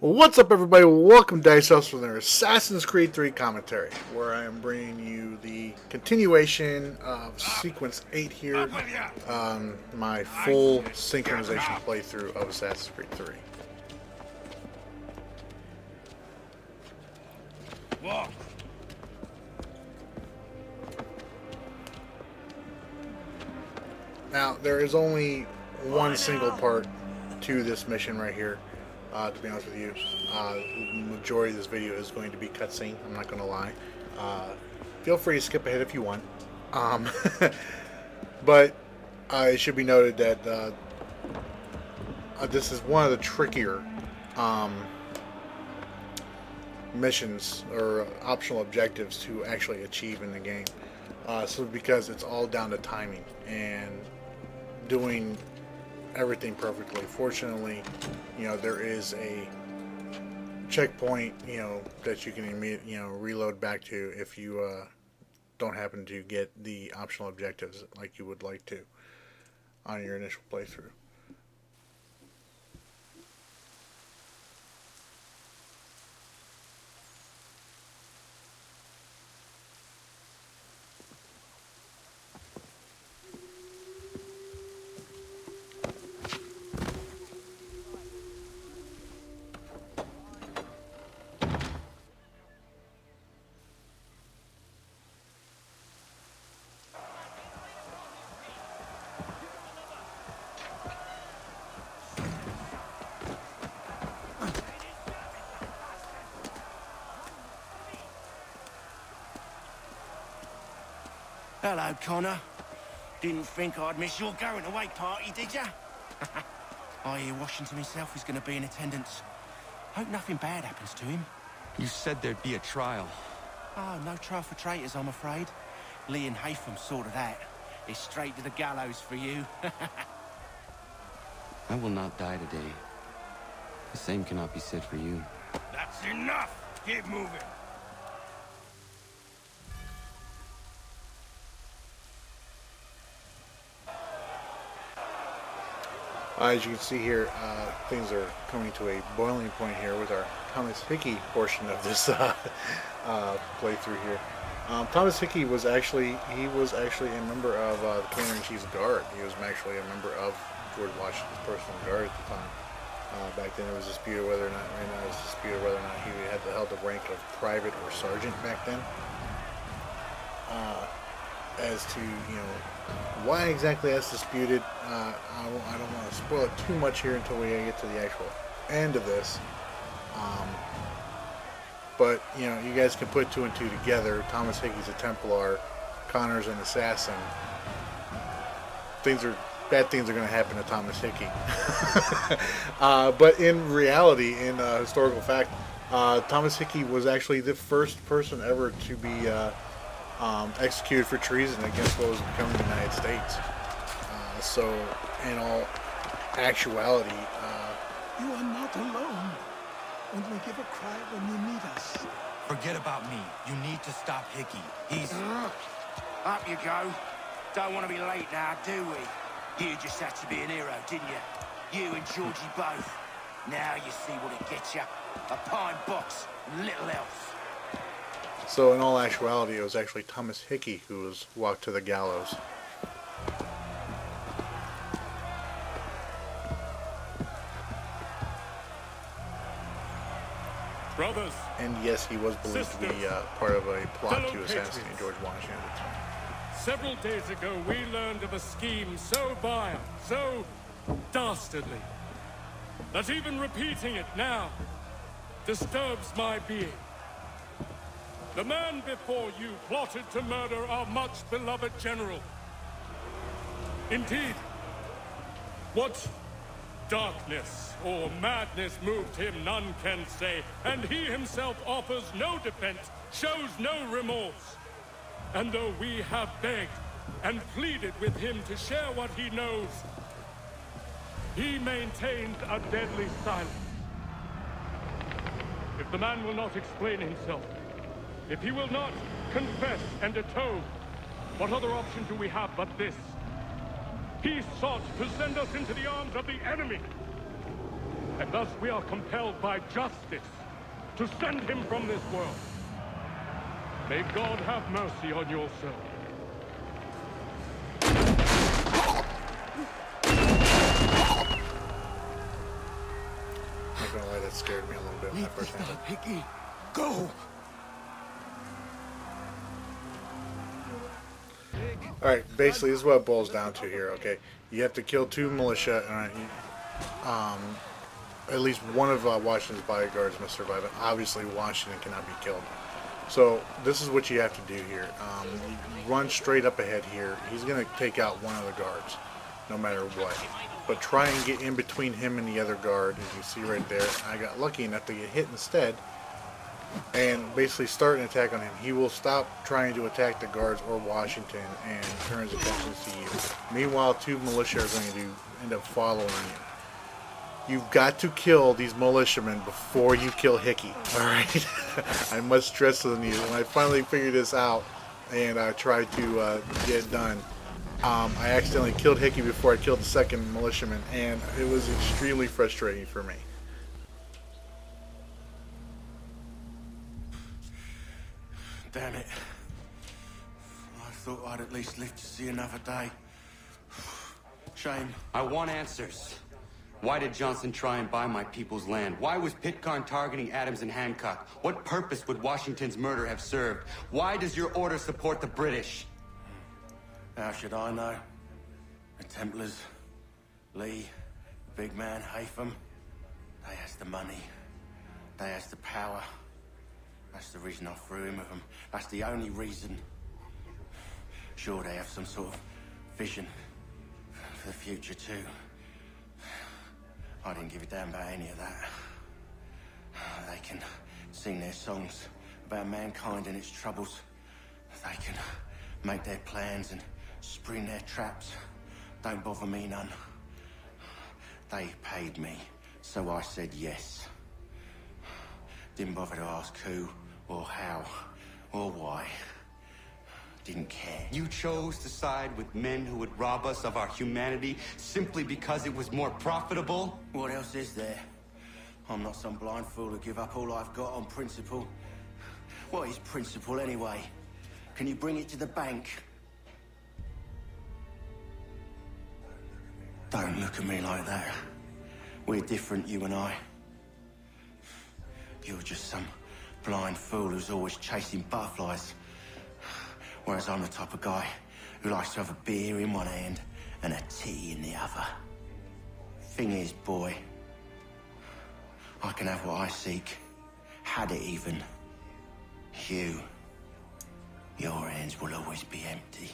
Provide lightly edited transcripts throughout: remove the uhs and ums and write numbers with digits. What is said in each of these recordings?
What's up, everybody? Welcome to Dice House for their Assassin's Creed 3 commentary, where I am bringing you the continuation of Sequence 8 here, my full synchronization playthrough of Assassin's Creed 3. Walk. Now, there is only one single part to this mission right here. To be honest with you, the majority of this video is going to be cutscene. I'm not going to lie. Feel free to skip ahead if you want. But it should be noted that this is one of the trickier missions or optional objectives to actually achieve in the game. So because it's all down to timing and doing everything perfectly. Fortunately, there is a checkpoint, that you can immediately, reload back to if you don't happen to get the optional objectives like you would like to on your initial playthrough. Hello, Connor. Didn't think I'd miss your going away party, did ya? I hear Washington himself is going to be in attendance. Hope nothing bad happens to him. You said there'd be a trial. Oh, no trial for traitors, I'm afraid. Lee and Haytham sorted that. It's straight to the gallows for you. I will not die today. The same cannot be said for you. That's enough! Keep moving! As you can see here, things are coming to a boiling point here with our Thomas Hickey portion of this playthrough here. Thomas Hickey was actually a member of the Commander-in-Chief's Guard. He was actually a member of George Washington's personal guard at the time. Back then, it was disputed whether or not he had held the rank of private or sergeant back then. As to why exactly that's disputed, I don't want to spoil it too much here until we get to the actual end of this. But you guys can put two and two together. Thomas Hickey's a Templar, Connor's an assassin. Bad things are going to happen to Thomas Hickey. But in reality, in historical fact, Thomas Hickey was actually the first person ever to be executed for treason against what was becoming the United States. So, in all actuality, you are not alone. Only give a cry when you need us. Forget about me. You need to stop Hickey. He's... Up you go. Don't want to be late now, do we? You just had to be an hero, didn't you? You and Georgie both. Now you see what it gets you. A pine box and little else. So in all actuality, it was actually Thomas Hickey who was walked to the gallows. Brothers, and yes, he was believed to be part of a plot to assassinate George Washington at the time. several days ago we learned of a scheme so vile, so dastardly, that even repeating it now disturbs my being. The man before you plotted to murder our much-beloved general. Indeed, what darkness or madness moved him, none can say, and he himself offers no defense, shows no remorse. And though we have begged and pleaded with him to share what he knows, he maintains a deadly silence. If the man will not explain himself, if he will not confess and atone, what other option do we have but this? He sought to send us into the arms of the enemy. and thus we are compelled by justice to send him from this world. May God have mercy on your soul. I'm not gonna lie, that scared me a little bit when I Need to first happened. stop, Hickey. Go! Alright, basically this is what it boils down to here, okay? You have to kill 2 militia, at least one of Washington's bodyguards must survive, and obviously Washington cannot be killed. So this is what you have to do here. You run straight up ahead here. He's going to take out one of the guards, no matter what. But try and get in between him and the other guard, as you see right there. I got lucky enough to get hit instead, and basically start an attack on him. He will stop trying to attack the guards or Washington and turn his attention to you. Meanwhile, 2 militia are going to end up following you. You've got to kill these militiamen before you kill Hickey. Alright? I must stress on you. When I finally figured this out and I tried to get it done, I accidentally killed Hickey before I killed the second militiaman, and it was extremely frustrating for me. Damn it. I thought I'd at least live to see another day. Shame. I want answers. Why did Johnson try and buy my people's land? Why was Pitcairn targeting Adams and Hancock? What purpose would Washington's murder have served? Why does your order support the British? How should I know? The Templars, Lee, big man Haytham, they has the money. They has the power. That's the reason I threw in with them. That's the only reason. Sure, they have some sort of vision for the future too. I didn't give a damn about any of that. They can sing their songs about mankind and its troubles. They can make their plans and spring their traps. Don't bother me none. They paid me, so I said yes. Didn't bother to ask who, or how, or why. Didn't care. You chose to side with men who would rob us of our humanity simply because it was more profitable? What else is there? I'm not some blind fool to give up all I've got on principle. What is principle anyway? Can you bring it to the bank? Don't look at me like that. We're different, you and I. You're just some blind fool who's always chasing butterflies. Whereas I'm the type of guy who likes to have a beer in one hand and a tea in the other. Thing is, boy, I can have what I seek. Had it even. Your hands will always be empty.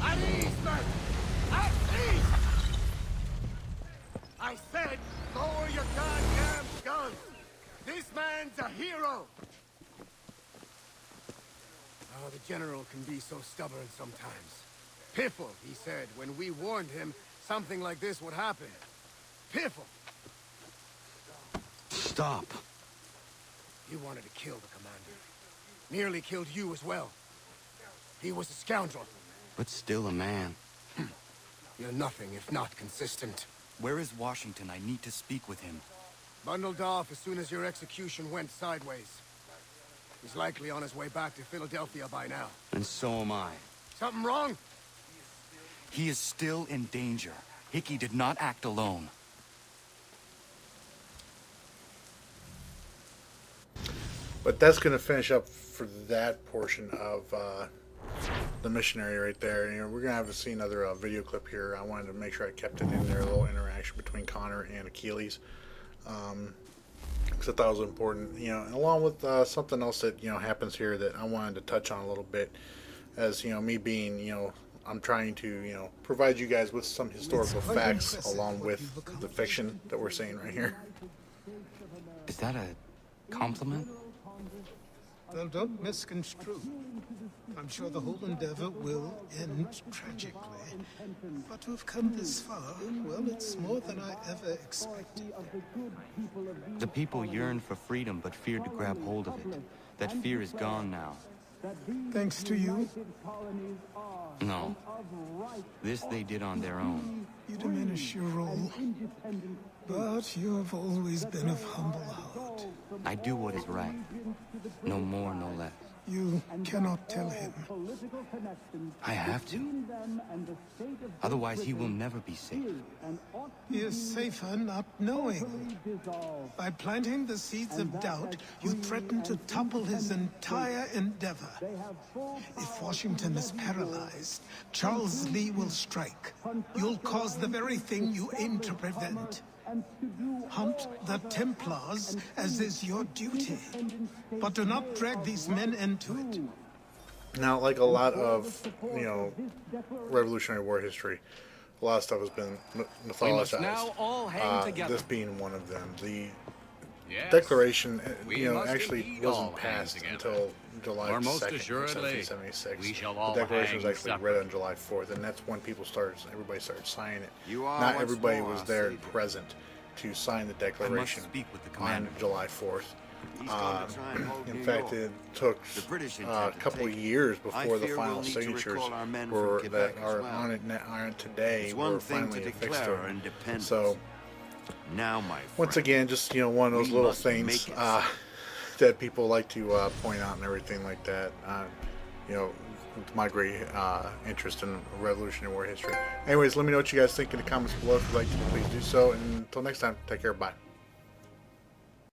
At ease, men! At ease! I said, lower your goddamn guns! This man's a hero! Oh, the general can be so stubborn sometimes. Piffle, he said, when we warned him something like this would happen. Piffle! Stop. He wanted to kill the commander. Nearly killed you as well. He was a scoundrel. But still a man. You're nothing if not consistent. Where is Washington? I need to speak with him. Bundled off as soon as your execution went sideways. He's likely on his way back to Philadelphia by now. And so am I. Something wrong? He is still in danger. Hickey did not act alone. But that's going to finish up for that portion of the missionary right there. You know, we're going to see another video clip here. I wanted to make sure I kept it in there, a little interaction between Connor and Achilles. Because I thought it was important, you know, and along with something else that, you know, happens here that I wanted to touch on a little bit, as, you know, me being, you know, I'm trying to, you know, provide you guys with some historical facts along with the fiction that we're seeing right here. Is that a compliment? Well, don't misconstrue. I'm sure the whole endeavor will end tragically. But to have come this far, well, it's more than I ever expected. The people yearned for freedom but feared to grab hold of it. That fear is gone now. Thanks to you, No. This they did on their own. you diminish your role. But you have always been of humble heart. I do what is right. No more, no less. You cannot tell him. I have to. Otherwise, he will never be safe. He is safer not knowing. By planting the seeds of doubt, you threaten to topple his entire endeavor. If Washington is paralyzed, Charles Lee will strike. You'll cause the very thing you aim to prevent. Hunt the Templars, as is your duty. But do not drag these men into it. Now, like a lot of, Revolutionary War history, a lot of stuff has been mythologized. now all hang together. This being one of them. The Declaration, actually wasn't passed until July 2nd, most assuredly, 1776. we shall all the Declaration was hang actually separate. read on July 4th, and that's when everybody started signing it. You are Not once everybody more was our there savior. present to sign the Declaration speak with the on commander. July 4th. He's going to try and hold In New fact, York. it took The British a intend to couple take of it. years I before the fear final we'll need to signatures recall our men were from that Quebec are as well. on it today It's one were thing finally to affixed declare to our it. independence. So Now, my friend, once again, just one of those we little must things make it that people like to point out and everything like that. With my great interest in Revolutionary War history. Anyways, let me know what you guys think in the comments below. If you'd like to, please do so. And until next time, take care. Bye.